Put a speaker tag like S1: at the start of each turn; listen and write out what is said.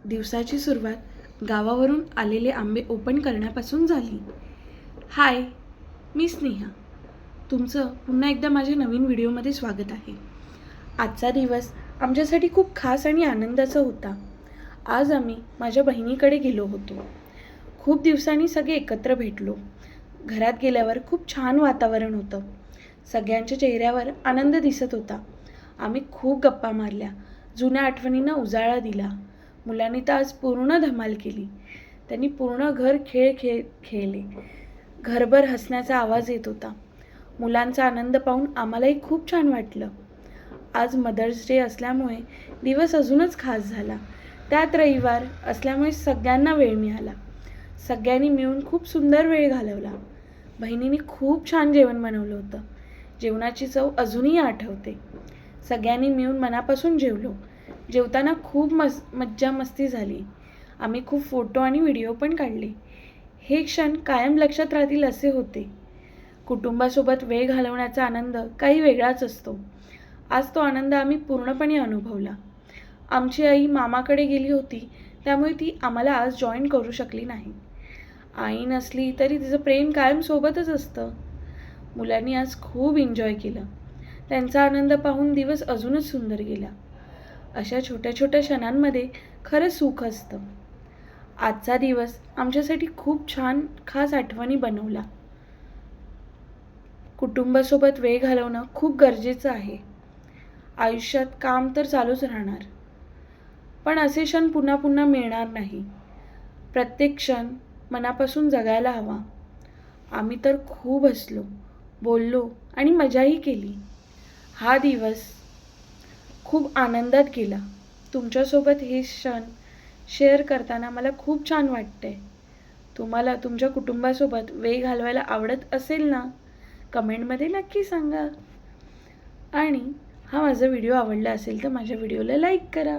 S1: दिवसाची सुरुवात गावावरून आलेले आंबे ओपन करण्यापासून झाली. हाय, मी स्नेहा. तुमचं पुन्हा एकदा माझ्या नवीन व्हिडिओमध्ये स्वागत आहे. आजचा दिवस आमच्यासाठी खूप खास आणि आनंदाचा होता. आज आम्ही माझ्या बहिणीकडे गेलो होतो. खूप दिवसांनी सगळे एकत्र भेटलो. घरात गेल्यावर खूप छान वातावरण होतं. सगळ्यांच्या चेहऱ्यावर आनंद दिसत होता. आम्ही खूप गप्पा मारल्या. जुन्या आठवणींना उजाळा दिला. मुलांनी तर आज पूर्ण धमाल केली. त्यांनी पूर्ण घर खेळले. घरभर हसण्याचा आवाज येत होता. मुलांचा आनंद पाहून आम्हालाही खूप छान वाटलं. आज मदर्स डे असल्यामुळे दिवस अजूनच खास झाला. त्यात रविवार असल्यामुळे सगळ्यांना वेळ मिळाला. सगळ्यांनी मिळून खूप सुंदर वेळ घालवला. बहिणीने खूप छान जेवण बनवलं होतं. जेवणाची चव अजूनही आठवते. सगळ्यांनी मिळून मनापासून जेवलो. जेवताना खूप मज्जा मस्ती झाली. आम्ही खूप फोटो आणि व्हिडिओ पण काढले. हे क्षण कायम लक्षात राहतील असे होते. कुटुंबासोबत वेळ घालवण्याचा आनंद काही वेगळाच असतो. आज तो आनंद आम्ही पूर्णपणे अनुभवला. आमची आई मामाकडे गेली होती, त्यामुळे ती आम्हाला आज जॉईन करू शकली नाही. आई नसली तरी तिचं प्रेम कायम सोबतच असतं. मुलांनी आज खूप एन्जॉय केलं. त्यांचा आनंद पाहून दिवस अजूनच सुंदर गेला. अशा छोट्या छोट्या क्षणांमध्ये खरं सुख असतं. आजचा दिवस आमच्यासाठी खूप छान खास आठवणी बनवला. कुटुंबासोबत वेळ घालवणं खूप गरजेचं आहे. आयुष्यात काम तर चालूच राहणार, पण असे क्षण पुन्हा पुन्हा मिळणार नाही. प्रत्येक क्षण मनापासून जगायला हवा. आम्ही तर खूप हसलो, बोललो आणि मजाही केली. हा दिवस खूप आनंदात गेला. तुमच्यासोबत हे क्षण शेअर करताना मला खूप छान वाटतंय. तुम्हाला तुमच्या कुटुंबासोबत वेळ घालवायला आवडत असेल ना? कमेंटमध्ये नक्की सांगा. आणि हा माझा व्हिडिओ आवडला असेल तर माझ्या व्हिडिओला लाईक करा.